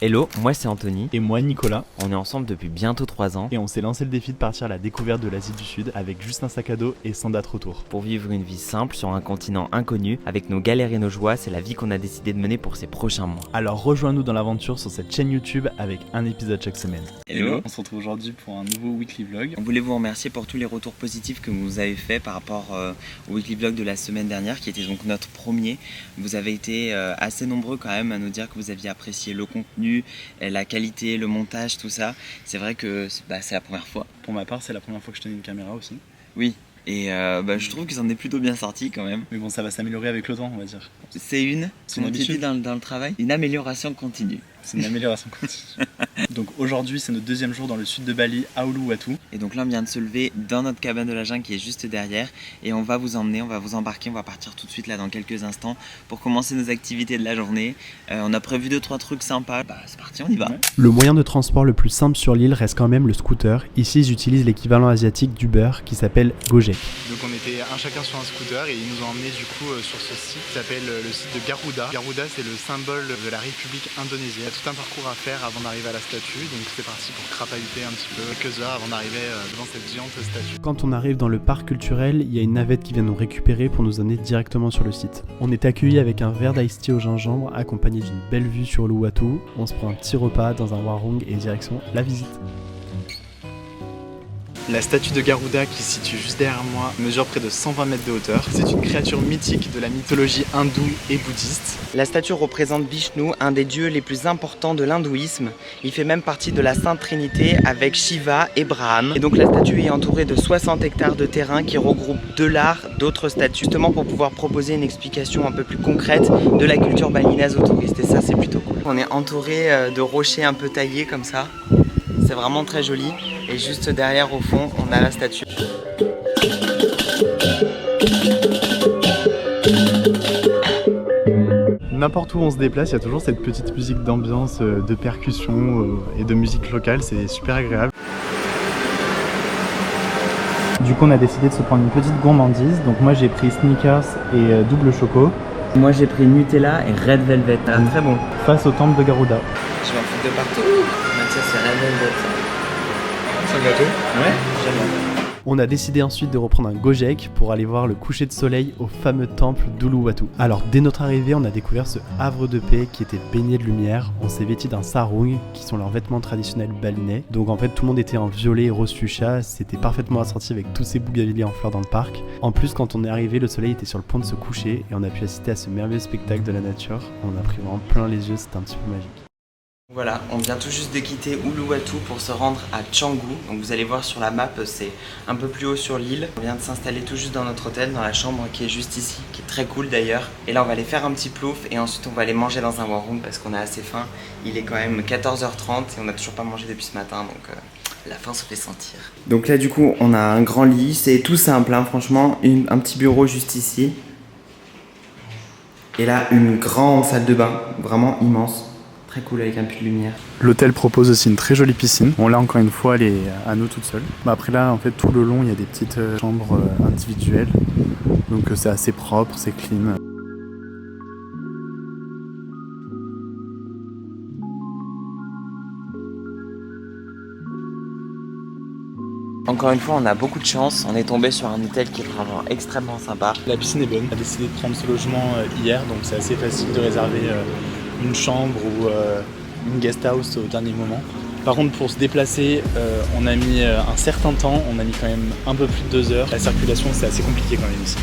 Hello, moi c'est Anthony. Et moi Nicolas. On est ensemble depuis bientôt 3 ans. Et on s'est lancé le défi de partir à la découverte de l'Asie du Sud avec juste un sac à dos et sans date retour. Pour vivre une vie simple sur un continent inconnu, avec nos galères et nos joies, c'est la vie qu'on a décidé de mener pour ces prochains mois. Alors rejoins-nous dans l'aventure sur cette chaîne YouTube avec un épisode chaque semaine. Hello. On se retrouve aujourd'hui pour un nouveau weekly vlog. On voulait vous remercier pour tous les retours positifs que vous avez fait par rapport au weekly vlog de la semaine dernière, qui était donc notre premier. Vous avez été assez nombreux quand même à nous dire que vous aviez apprécié le contenu, la qualité, le montage, tout ça. C'est vrai que c'est la première fois. Pour ma part, c'est la première fois que je tenais une caméra aussi. Oui, et je trouve que ça en est plutôt bien sorti quand même. Mais bon, ça va s'améliorer avec le temps, on va dire. C'est une habitude dans le travail, une amélioration continue. C'est une amélioration continue. Donc aujourd'hui, c'est notre deuxième jour dans le sud de Bali, à Uluwatu. Et donc là, on vient de se lever dans notre cabane de la jungle qui est juste derrière. Et on va vous emmener, on va vous embarquer, on va partir tout de suite là dans quelques instants pour commencer nos activités de la journée. On a prévu 2-3 trucs sympas. C'est parti, on y va. Ouais. Le moyen de transport le plus simple sur l'île reste quand même le scooter. Ici, ils utilisent l'équivalent asiatique d'Uber qui s'appelle Gojek. Donc on était un chacun sur un scooter et ils nous ont emmenés du coup sur ce site qui s'appelle le site de Garuda. Garuda, c'est le symbole de la République indonésienne. Il y a tout un parcours à faire avant d'arriver à la statue, donc c'est parti pour crapahuter un petit peu quelques heures avant d'arriver devant cette géante statue. Quand on arrive dans le parc culturel, il y a une navette qui vient nous récupérer pour nous amener directement sur le site. On est accueillis avec un verre d'ice tea au gingembre accompagné d'une belle vue sur Uluwatu. On se prend un petit repas dans un warung et direction la visite. La statue de Garuda qui se situe juste derrière moi mesure près de 120 mètres de hauteur. C'est une créature mythique de la mythologie hindoue et bouddhiste. La statue représente Vishnu, un des dieux les plus importants de l'hindouisme. Il fait même partie de la Sainte Trinité avec Shiva et Brahma. Et donc la statue est entourée de 60 hectares de terrain qui regroupent de l'art, d'autres statues, justement pour pouvoir proposer une explication un peu plus concrète de la culture balinaise aux touristes. Et ça, c'est plutôt cool. On est entouré de rochers un peu taillés comme ça. C'est vraiment très joli. Et juste derrière, au fond, on a la statue. N'importe où on se déplace, il y a toujours cette petite musique d'ambiance, de percussion et de musique locale, c'est super agréable. Du coup on a décidé de se prendre une petite gourmandise, donc moi j'ai pris sneakers et double choco. Moi j'ai pris Nutella et Red Velvet, très bon. Face au temple de Garuda. Je vais en foutre de partout. Mathias, c'est Red Velvet. C'est un gâteau? Ouais, j'aime bien. On a décidé ensuite de reprendre un Gojek pour aller voir le coucher de soleil au fameux temple d'Uluwatu. Alors dès notre arrivée, on a découvert ce havre de paix qui était baigné de lumière. On s'est vêtis d'un sarung, qui sont leurs vêtements traditionnels balinais. Donc en fait tout le monde était en violet et rose fuchsia, c'était parfaitement assorti avec tous ces bougainvilliers en fleurs dans le parc. En plus quand on est arrivé, le soleil était sur le point de se coucher et on a pu assister à ce merveilleux spectacle de la nature. On a pris vraiment plein les yeux, c'était un petit peu magique. Voilà, on vient tout juste de quitter Uluwatu pour se rendre à Canggu. Donc vous allez voir sur la map, c'est un peu plus haut sur l'île. On vient de s'installer tout juste dans notre hôtel, dans la chambre qui est juste ici, qui est très cool d'ailleurs. Et là on va aller faire un petit plouf et ensuite on va aller manger dans un warung parce qu'on a assez faim. Il est quand même 14h30 et on n'a toujours pas mangé depuis ce matin, donc la faim se fait sentir. Donc là du coup on a un grand lit, c'est tout simple hein, franchement, un petit bureau juste ici. Et là une grande salle de bain, vraiment immense. Très cool avec un puits de lumière. L'hôtel propose aussi une très jolie piscine. Bon là encore une fois elle est à nous toute seule. Après là en fait tout le long il y a des petites chambres individuelles. Donc c'est assez propre, c'est clean. Encore une fois, on a beaucoup de chance. On est tombé sur un hôtel qui est vraiment extrêmement sympa. La piscine est bonne. On a décidé de prendre ce logement hier, donc c'est assez facile de réserver une chambre ou une guest house au dernier moment. Par contre, pour se déplacer, on a mis un certain temps. On a mis quand même un peu plus de 2 heures. La circulation, c'est assez compliqué quand même ici.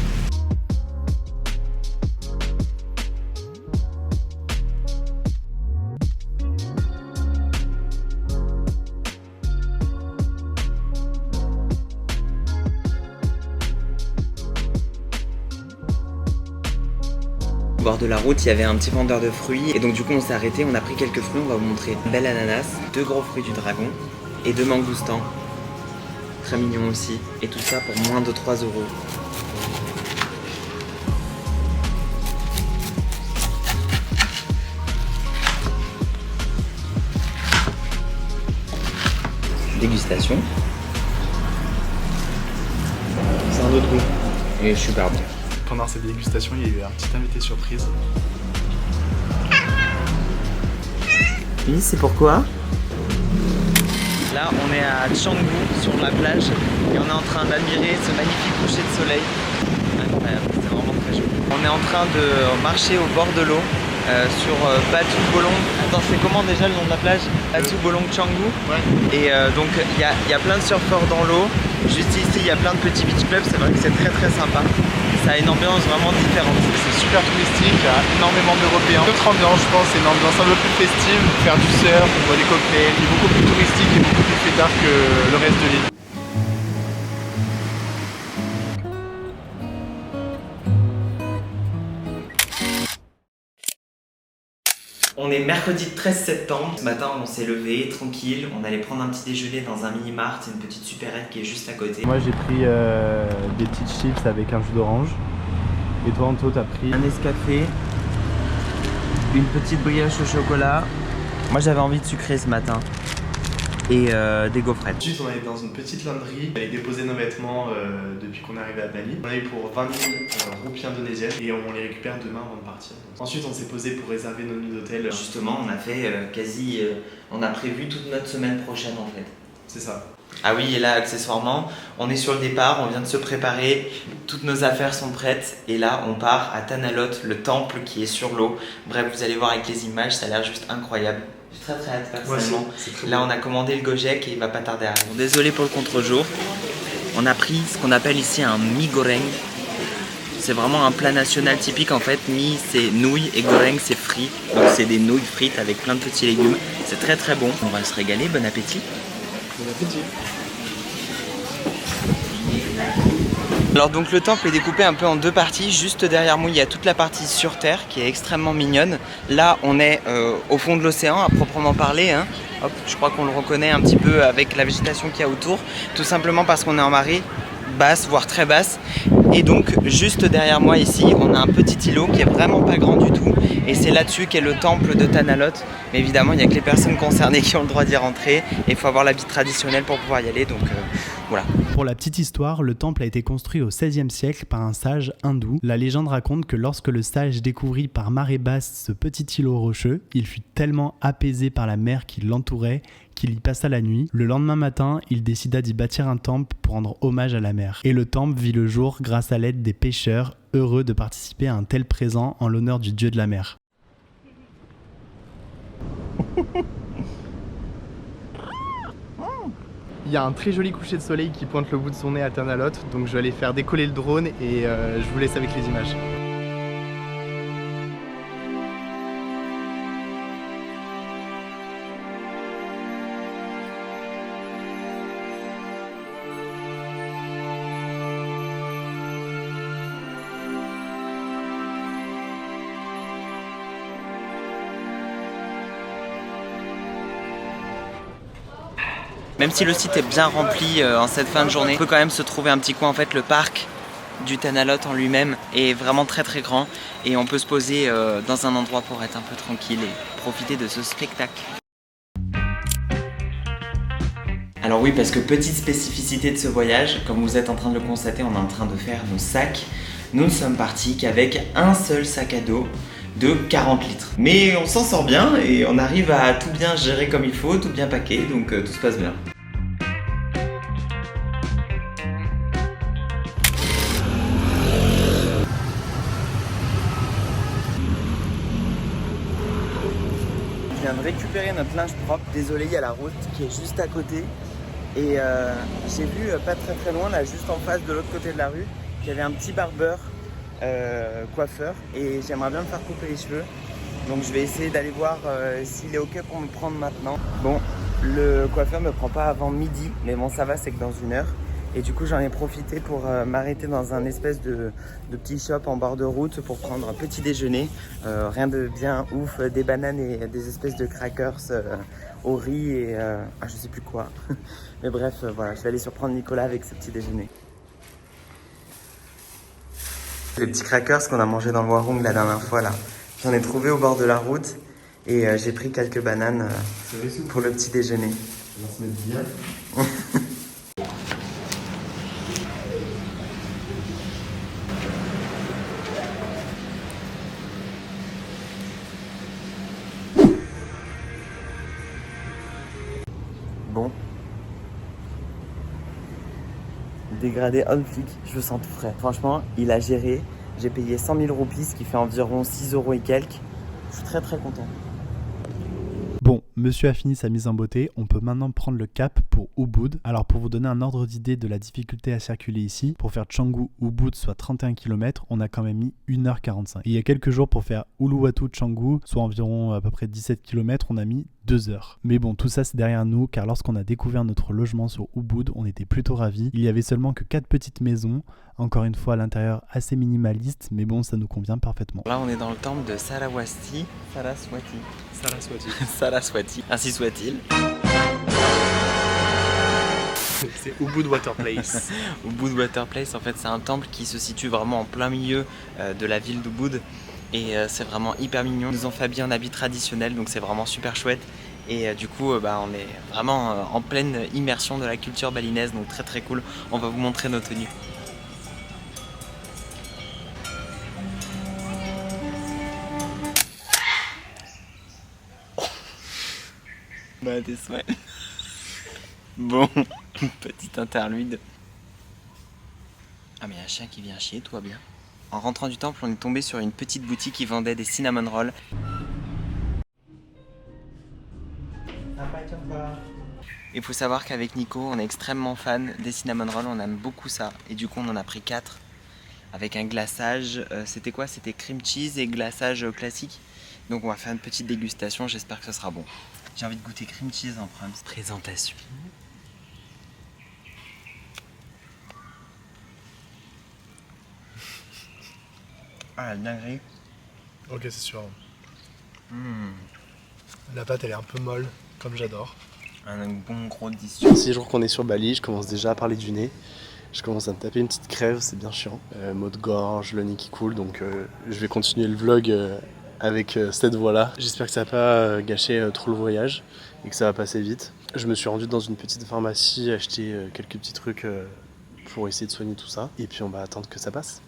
Au bord de la route, il y avait un petit vendeur de fruits et donc du coup on s'est arrêté, on a pris quelques fruits, on va vous montrer. Un bel ananas, 2 gros fruits du dragon et 2 mangoustans. Très mignon aussi. Et tout ça pour moins de 3 €. Dégustation. C'est un autre goût. Et super bon. Pendant cette dégustation, il y a eu un petit invité surprise. Oui, c'est pourquoi? Là, on est à Canggu, sur la plage, et on est en train d'admirer ce magnifique coucher de soleil. Incroyable, c'est vraiment très joli. On est en train de marcher au bord de l'eau, sur Batu Bolong. Attends, c'est comment déjà le nom de la plage? Batu Bolong Canggu. Ouais. Et donc, il y a plein de surfeurs dans l'eau. Juste ici, il y a plein de petits beach clubs, c'est vrai que c'est très très sympa. Ça a une ambiance vraiment différente. C'est super touristique, il y a énormément d'Européens. Notre ambiance, je pense, c'est une ambiance un peu plus festive. Faire du surf, on voit des cocktails, il est beaucoup plus touristique et beaucoup plus fêtard que le reste de l'île. On est mercredi 13 septembre. Ce matin, on s'est levé tranquille. On allait prendre un petit déjeuner dans un mini-mart, une petite supérette qui est juste à côté. Moi j'ai pris des petites chips avec un jus d'orange. Et toi Anto, t'as pris Un Nescafé, une petite brioche au chocolat. Moi j'avais envie de sucrer ce matin. Et des gaufrettes. Ensuite, on est dans une petite lingerie. On allait déposer nos vêtements depuis qu'on est arrivé à Bali. On a eu pour 20 000 roupies indonésiennes et on les récupère demain avant de partir. Ensuite, on s'est posé pour réserver nos nuits d'hôtel. Justement, on a fait on a prévu toute notre semaine prochaine en fait. C'est ça. Ah oui, et là, accessoirement, on est sur le départ, on vient de se préparer, toutes nos affaires sont prêtes, et là, on part à Tanah Lot, le temple qui est sur l'eau. Bref, vous allez voir avec les images, ça a l'air juste incroyable. J'ai très hâte personnellement. Ouais, là, on a commandé le Gojek et il va pas tarder à arriver. Bon, désolé pour le contre-jour. On a pris ce qu'on appelle ici un mie goreng. C'est vraiment un plat national typique en fait. Mie, c'est nouilles et goreng, c'est frit. Donc, c'est des nouilles frites avec plein de petits légumes. C'est très très bon. On va se régaler. Bon appétit. Bon appétit. Alors donc le temple est découpé un peu en deux parties. Juste derrière moi il y a toute la partie sur terre qui est extrêmement mignonne. Là on est au fond de l'océan à proprement parler, hein. Hop, je crois qu'on le reconnaît un petit peu avec la végétation qu'il y a autour. Tout simplement parce qu'on est en marée basse, voire très basse. Et donc juste derrière moi ici on a un petit îlot qui est vraiment pas grand du tout. Et c'est là-dessus qu'est le temple de Tanah Lot. Mais évidemment il n'y a que les personnes concernées qui ont le droit d'y rentrer. Et il faut avoir l'habit traditionnel pour pouvoir y aller. Donc voilà. Pour la petite histoire, le temple a été construit au XVIe siècle par un sage hindou. La légende raconte que lorsque le sage découvrit par marée basse ce petit îlot rocheux, il fut tellement apaisé par la mer qui l'entourait qu'il y passa la nuit. Le lendemain matin, il décida d'y bâtir un temple pour rendre hommage à la mer. Et le temple vit le jour grâce à l'aide des pêcheurs, heureux de participer à un tel présent en l'honneur du dieu de la mer. Il y a un très joli coucher de soleil qui pointe le bout de son nez à Tanah Lot, donc je vais aller faire décoller le drone et je vous laisse avec les images. Même si le site est bien rempli en cette fin de journée, on peut quand même se trouver un petit coin. En fait, le parc du Tanah Lot en lui-même est vraiment très très grand et on peut se poser dans un endroit pour être un peu tranquille et profiter de ce spectacle. Alors oui, parce que petite spécificité de ce voyage, comme vous êtes en train de le constater, on est en train de faire nos sacs. Nous ne sommes partis qu'avec un seul sac à dos de 40 litres. Mais on s'en sort bien et on arrive à tout bien gérer comme il faut, tout bien paquer, donc tout se passe bien. Je viens de récupérer notre linge propre. Désolé, il y a la route qui est juste à côté. Et j'ai vu pas très loin, là, juste en face de l'autre côté de la rue, qu'il y avait un petit barbeur coiffeur et j'aimerais bien me faire couper les cheveux. Donc je vais essayer d'aller voir s'il est ok pour me prendre maintenant. Bon, le coiffeur me prend pas avant midi, mais bon ça va, c'est que dans une heure. Et du coup j'en ai profité pour m'arrêter dans un espèce de petit shop en bord de route pour prendre un petit déjeuner. Rien de bien ouf, des bananes et des espèces de crackers au riz et je sais plus quoi. Mais bref, voilà, je vais aller surprendre Nicolas avec ce petit déjeuner. Les petits crackers qu'on a mangé dans le Warung la dernière fois là. J'en ai trouvé au bord de la route et j'ai pris quelques bananes pour le petit déjeuner. On va se mettre bien. Bon. Dégradé on flic, je me sens tout frais. Franchement, il a géré. J'ai payé 100 000 roupies, ce qui fait environ 6 € et quelques. Je suis très très content. Bon, monsieur a fini sa mise en beauté, on peut maintenant prendre le cap pour Ubud. Alors pour vous donner un ordre d'idée de la difficulté à circuler ici, pour faire Canggu-Ubud soit 31 km, on a quand même mis 1h45. Et il y a quelques jours pour faire Uluwatu-Canggu, soit environ à peu près 17 km, on a mis 2 heures. Mais bon, tout ça c'est derrière nous, car lorsqu'on a découvert notre logement sur Ubud, on était plutôt ravis. Il y avait seulement que 4 petites maisons, encore une fois à l'intérieur assez minimaliste, mais bon, ça nous convient parfaitement. Là on est dans le temple de Saraswati. Saraswati, ainsi soit-il. C'est Ubud Water Place. Ubud Water Place, en fait c'est un temple qui se situe vraiment en plein milieu de la ville d'Ubud. Et c'est vraiment hyper mignon. Ils nous ont fait habiller en habit traditionnel, donc c'est vraiment super chouette. Et du coup, on est vraiment en pleine immersion de la culture balinaise, donc très très cool. On va vous montrer nos tenues. Bah, des souhaits. Bon, petite interlude. Ah mais il y a un chien qui vient chier, tout va bien. En rentrant du temple, on est tombé sur une petite boutique qui vendait des cinnamon rolls. Il faut savoir qu'avec Nico, on est extrêmement fan des cinnamon rolls, on aime beaucoup ça. Et du coup, on en a pris 4 avec un glaçage. C'était quoi? C'était cream cheese et glaçage classique. Donc on va faire une petite dégustation, j'espère que ce sera bon. J'ai envie de goûter cream cheese en présentation. Ah la dinguerie. Ok, c'est sûr. La pâte elle est un peu molle, comme j'adore. Un bon gros disque. 6 jours qu'on est sur Bali, je commence déjà à parler du nez. Je commence à me taper une petite crève, c'est bien chiant. Maux de gorge, le nez qui coule, donc je vais continuer le vlog avec cette voix-là. J'espère que ça va pas gâcher trop le voyage et que ça va passer vite. Je me suis rendu dans une petite pharmacie acheter quelques petits trucs pour essayer de soigner tout ça. Et puis on va attendre que ça passe.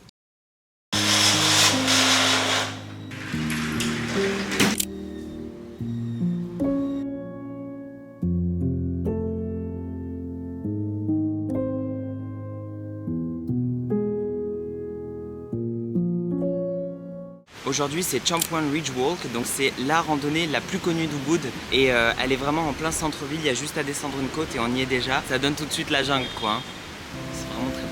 Aujourd'hui c'est Champuan Ridge Walk, donc c'est la randonnée la plus connue d'Ubud et elle est vraiment en plein centre-ville, il y a juste à descendre une côte et on y est déjà. Ça donne tout de suite la jungle quoi, hein. C'est vraiment très beau.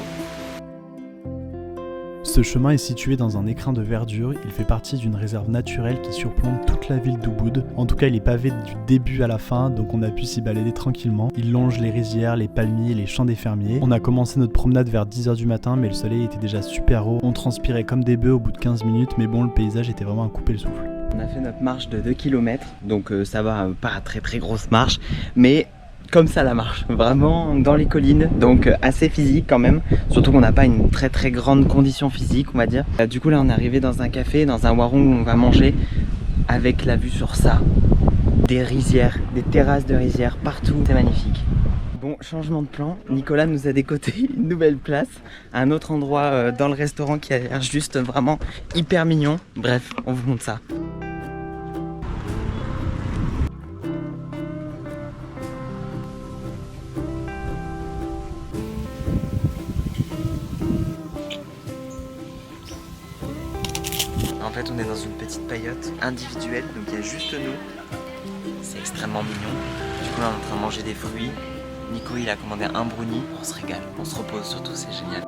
Ce chemin est situé dans un écrin de verdure, il fait partie d'une réserve naturelle qui surplombe toute la ville d'Ubud. En tout cas il est pavé du début à la fin, donc on a pu s'y balader tranquillement. Il longe les rizières, les palmiers, les champs des fermiers. On a commencé notre promenade vers 10h du matin, mais le soleil était déjà super haut. On transpirait comme des bœufs au bout de 15 minutes, mais bon le paysage était vraiment à couper le souffle. On a fait notre marche de 2 km, donc ça va, pas très très grosse marche, mais comme ça la marche, vraiment dans les collines, donc assez physique quand même, surtout qu'on n'a pas une très très grande condition physique on va dire. Du coup là on est arrivé dans un café, dans un warung où on va manger avec la vue sur ça, des rizières, des terrasses de rizières partout, c'est magnifique. Bon, changement de plan, Nicolas nous a décoté une nouvelle place, à un autre endroit dans le restaurant qui a l'air juste vraiment hyper mignon. Bref, on vous montre ça. En fait on est dans une petite paillote individuelle, donc il y a juste nous. C'est extrêmement mignon. Du coup là on est en train de manger des fruits. Nico il a commandé un brownie. On se régale, on se repose surtout, c'est génial.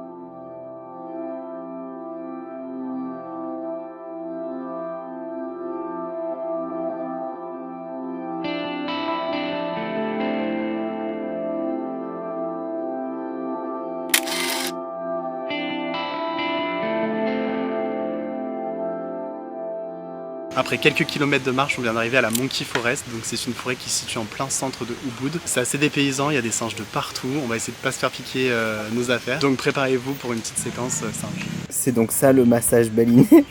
Après quelques kilomètres de marche, on vient d'arriver à la Monkey Forest, donc c'est une forêt qui se situe en plein centre de Ubud. C'est assez dépaysant, il y a des singes de partout, on va essayer de pas se faire piquer nos affaires. Donc préparez-vous pour une petite séquence singe. C'est donc ça le massage balinais.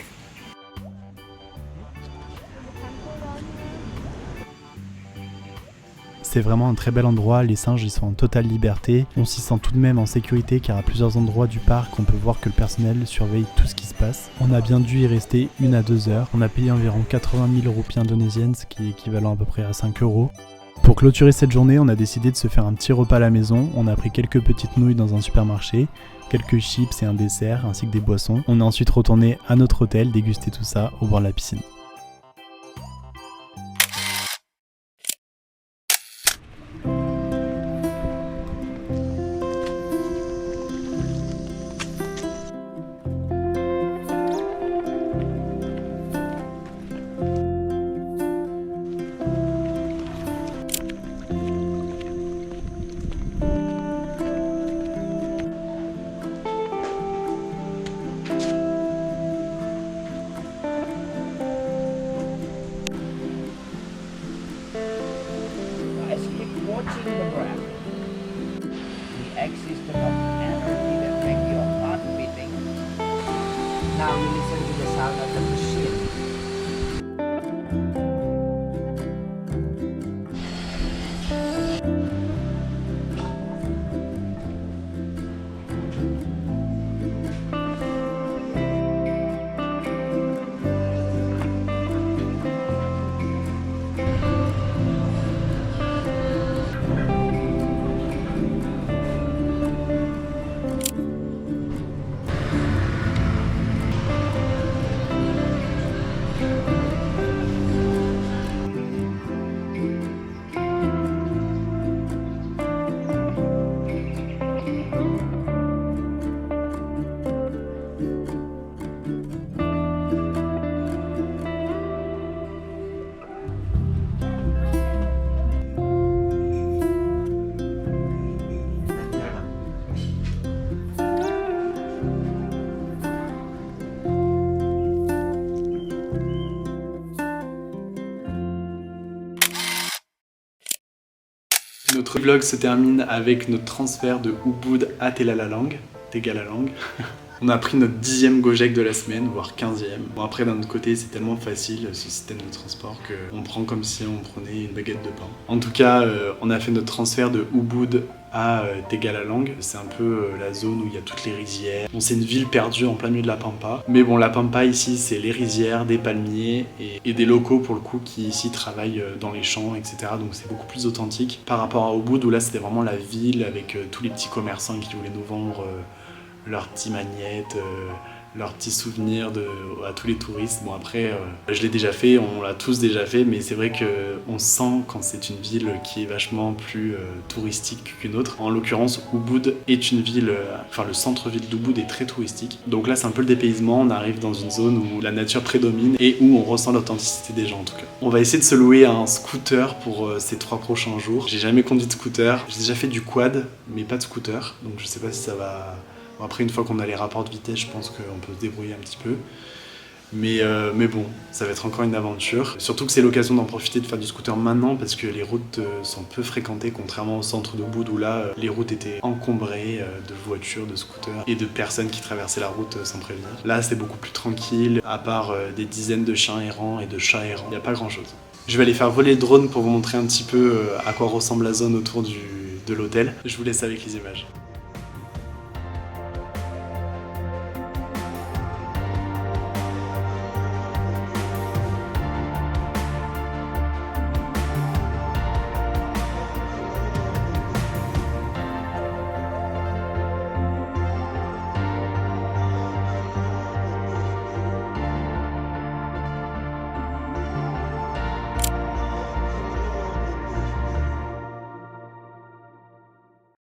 C'est vraiment un très bel endroit, les singes ils sont en totale liberté. On s'y sent tout de même en sécurité car à plusieurs endroits du parc on peut voir que le personnel surveille tout ce qui se passe. On a bien dû y rester 1 à 2 heures. On a payé environ 80 000 roupies indonésiennes, ce qui est équivalent à peu près à 5 €. Pour clôturer cette journée, on a décidé de se faire un petit repas à la maison. On a pris quelques petites nouilles dans un supermarché, quelques chips et un dessert, ainsi que des boissons. On est ensuite retourné à notre hôtel, déguster tout ça au bord de la piscine. Watching the breath, the X system of energy that makes your heart beating. Now you listen to the sound of the machine. Notre vlog se termine avec notre transfert de Ubud à Tegalalang. On a pris notre 10e Gojek de la semaine, voire 15e. Bon, après, d'un autre côté, c'est tellement facile ce système de transport qu'on prend comme si on prenait une baguette de pain. En tout cas, on a fait notre transfert de Ubud à Tegalalang. C'est un peu la zone où il y a toutes les rizières. Bon, c'est une ville perdue en plein milieu de la Pampa. Mais bon, la Pampa ici, c'est les rizières, des palmiers et des locaux pour le coup qui ici travaillent dans les champs, etc. Donc c'est beaucoup plus authentique par rapport à Ubud où là c'était vraiment la ville avec tous les petits commerçants qui voulaient nous vendre leurs petits magnettes, leurs petits souvenirs à tous les touristes. Bon après, je l'ai déjà fait, on l'a tous déjà fait, mais c'est vrai qu'on sent quand c'est une ville qui est vachement plus touristique qu'une autre. En l'occurrence, Ubud est une ville, enfin le centre-ville d'Ubud est très touristique. Donc là c'est un peu le dépaysement, on arrive dans une zone où la nature prédomine et où on ressent l'authenticité des gens en tout cas. On va essayer de se louer un scooter pour ces 3 prochains jours. J'ai jamais conduit de scooter, j'ai déjà fait du quad, mais pas de scooter, donc je sais pas si ça va... Bon, après, une fois qu'on a les rapports de vitesse, je pense qu'on peut se débrouiller un petit peu. Mais bon, ça va être encore une aventure. Surtout que c'est l'occasion d'en profiter de faire du scooter maintenant parce que les routes sont peu fréquentées, contrairement au centre de Ubud où là, les routes étaient encombrées de voitures, de scooters et de personnes qui traversaient la route sans prévenir. Là, c'est beaucoup plus tranquille, à part des dizaines de chiens errants et de chats errants. Il n'y a pas grand-chose. Je vais aller faire voler le drone pour vous montrer un petit peu à quoi ressemble la zone autour de l'hôtel. Je vous laisse avec les images.